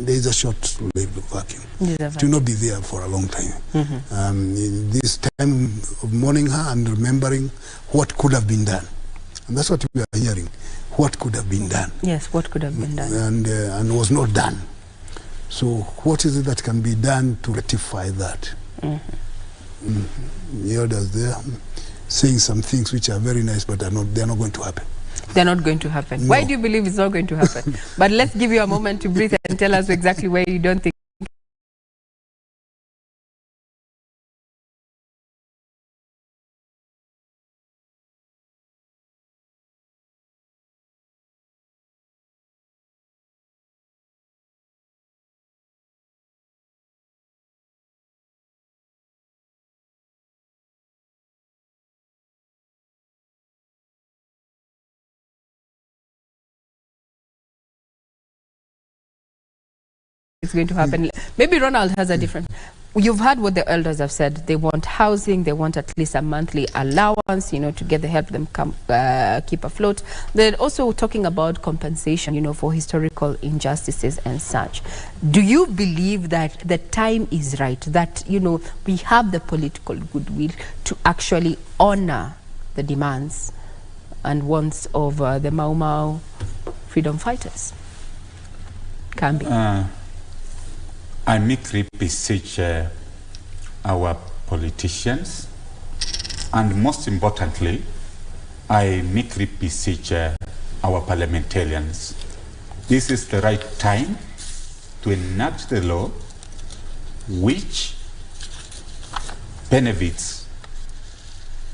is a short-lived vacuum. It will not be there for a long time. In this time of mourning her and remembering what could have been done. And that's what we are hearing. What could have been done. Yes, what could have been done. And was not done. So what is it that can be done to rectify that? The elders there saying some things which are very nice, but they're not going to happen. They're not going to happen. No. Why do you believe it's not going to happen? But let's give you a moment to breathe and tell us exactly where you don't think it's going to happen. Maybe Ronald has a different... You've heard what the elders have said. They want housing, they want at least a monthly allowance, you know, to get the help them keep afloat. They're also talking about compensation, you know, for historical injustices and such. Do you believe that the time is right, that, you know, we have the political goodwill to actually honor the demands and wants of the Mau Mau freedom fighters? KAMBU. I make beseech our politicians, and most importantly, I make beseech our parliamentarians. This is the right time to enact the law which benefits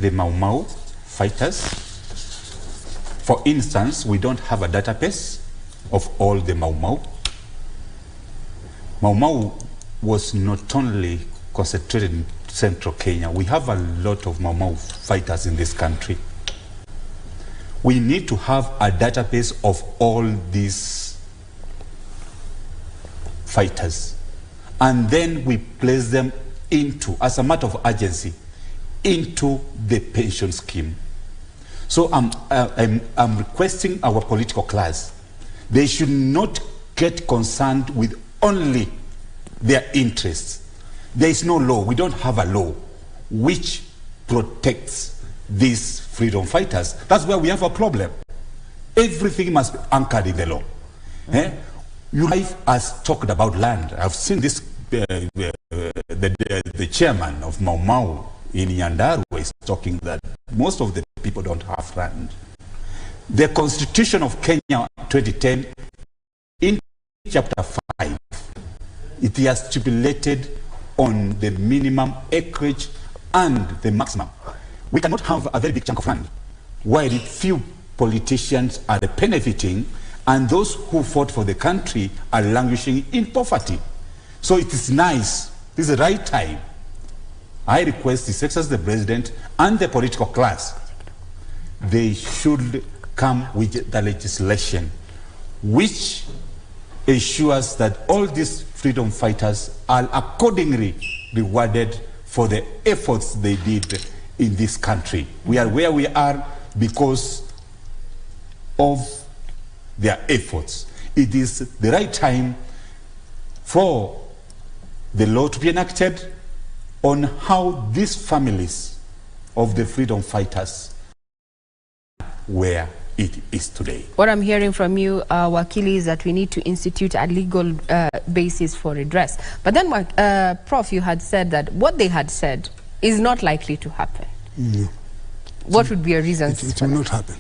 the Mau Mau fighters. For instance, we don't have a database of all the Mau Mau. Mau Mau was not only concentrated in central Kenya. We have a lot of Mau Mau fighters in this country. We need to have a database of all these fighters. And then we place them into, as a matter of urgency, into the pension scheme. So I'm requesting our political class, they should not get concerned with only their interests. There is no law. We don't have a law which protects these freedom fighters. That's where we have a problem. Everything must be anchored in the law. Your life has talked about land. I've seen this, the chairman of Mau Mau in Nyandarua is talking that most of the people don't have land. The Constitution of Kenya 2010, in Chapter 5, it has stipulated on the minimum acreage and the maximum. We cannot have a very big chunk of land while few politicians are benefiting and those who fought for the country are languishing in poverty. So it is nice, this is the right time. I request His Excellency the President and the political class, they should come with the legislation which ensures that all these freedom fighters are accordingly rewarded for the efforts they did in this country. We are where we are because of their efforts. It is the right time for the law to be enacted on how these families of the freedom fighters were it is today. What I'm hearing from you, Wakili, is that we need to institute a legal basis for redress. But then, Prof, you had said that what they had said is not likely to happen. No. What would be a reason? It will not happen.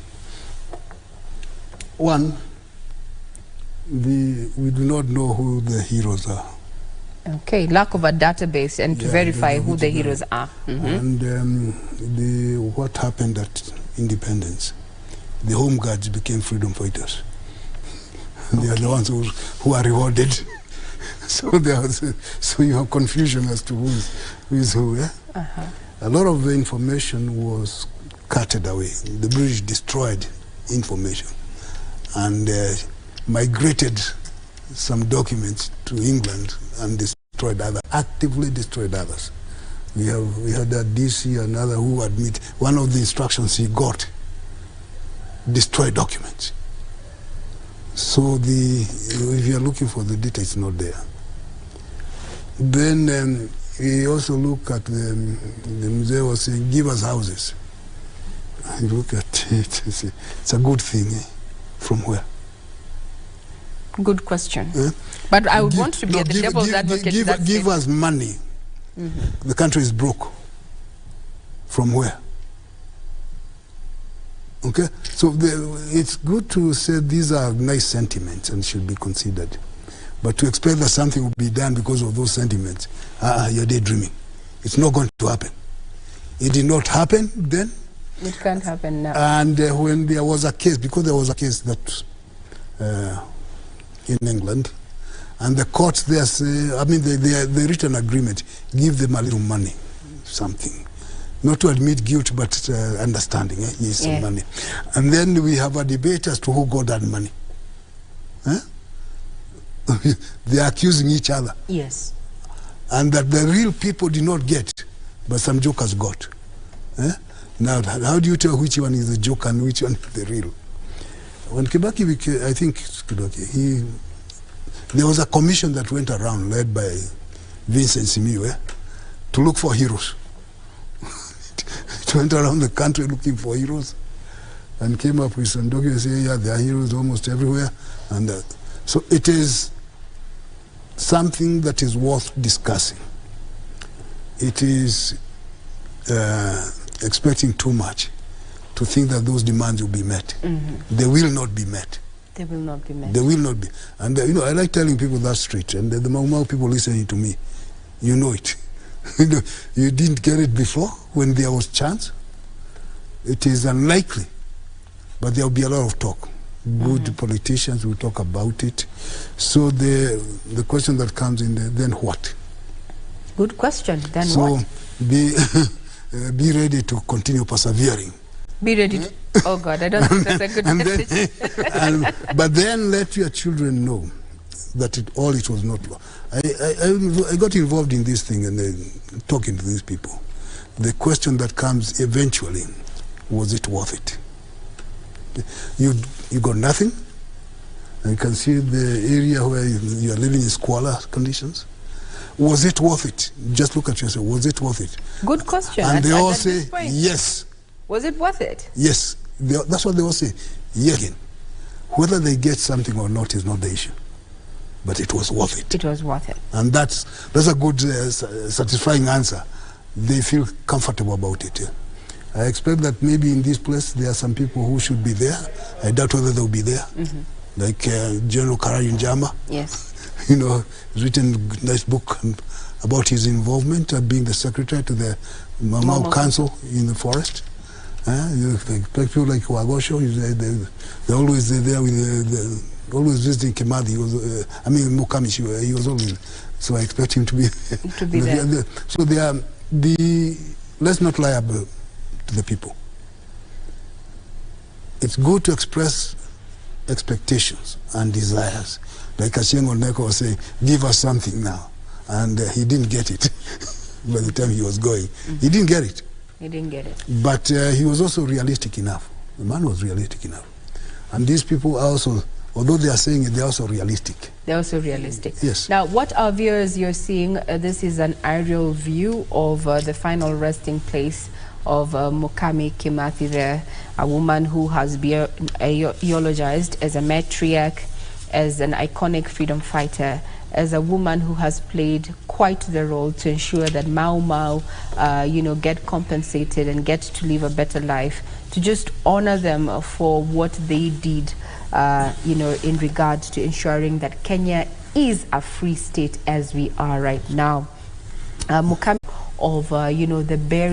One, we do not know who the heroes are. Okay, lack of a database and to verify who the heroes are. And what happened at independence? The home guards became freedom fighters. They are the ones who are rewarded. So you have confusion as to who is who. Yeah? A lot of the information was carted away. The British destroyed information and migrated some documents to England and destroyed others, actively destroyed others. We had a DC, another who admit one of the instructions he got, destroy documents. So if you are looking for the data, it's not there. Then we also look at the Mzee was saying, give us houses. You look at it, it's a good thing. From where? Good question. But I would want to be the devil's advocate. Give us money. The country is broke. From where? Okay, so it's good to say these are nice sentiments and should be considered. But to expect that something will be done because of those sentiments, you're daydreaming. It's not going to happen. It did not happen then. It can't happen now. And when there was a case, because there was a case that in England, and the courts there say, I mean, they reached an agreement, give them a little money, something. Not to admit guilt, but understanding, yes, yeah. Money. And then we have a debate as to who got that money. They are accusing each other. Yes. And that the real people did not get, but some jokers got. Now, how do you tell which one is the joke and which one is the real? When Kibaki became, I think Kibaki, there was a commission that went around, led by Vincent Simiwe, to look for heroes. It went around the country looking for heroes and came up with some documents saying, yeah, there are heroes almost everywhere. And so it is something that is worth discussing. It is expecting too much to think that those demands will be met. They will not be met. They will not be met. They will not be. And you know, I like telling people that straight, and the Mau people listening to me, you know it. You didn't get it before when there was chance. It is unlikely, but there will be a lot of talk. Good politicians will talk about it. So the question that comes in there, then what? Good question. Then so what? Be ready to continue persevering. Be ready to, oh God, I don't think that's a good message. But then let your children know that it was not. I got involved in this thing and talking to these people. The question that comes eventually, was it worth it? You got nothing. You can see the area where you are living in squalor conditions. Was it worth it? Just look at yourself. Was it worth it? Good question. And they all say yes. Was it worth it? Yes. That's what they all say. Yes. Again, whether they get something or not is not the issue. But it was worth it. It was worth it. And that's a good, satisfying answer. They feel comfortable about it. Yeah. I expect that maybe in this place there are some people who should be there. I doubt whether they'll be there. Like General Karayunjama. Yes. You know, he's written a nice book about his involvement being the secretary to the Mau Council in the forest. People like Wagosho, they're always there with always visiting Kimathi. He was, I mean, Mukamishi, he was always. So I expect him to be there. So they are let's not lie about to the people. It's good to express expectations and desires. Like Ashengo Neko was saying, give us something now. And he didn't get it by the time he was going. He didn't get it. He didn't get it. But he was also realistic enough. The man was realistic enough. And these people are also, although they are saying it, they're also realistic. They're also realistic. Yes. Now, what our viewers you're seeing, this is an aerial view of the final resting place of Mukami Kimathi there, a woman who has been eulogized as a matriarch, as an iconic freedom fighter, as a woman who has played quite the role to ensure that Mau Mau, get compensated and get to live a better life, to just honor them for what they did, in regard to ensuring that Kenya is a free state as we are right now. Mukami of, the burial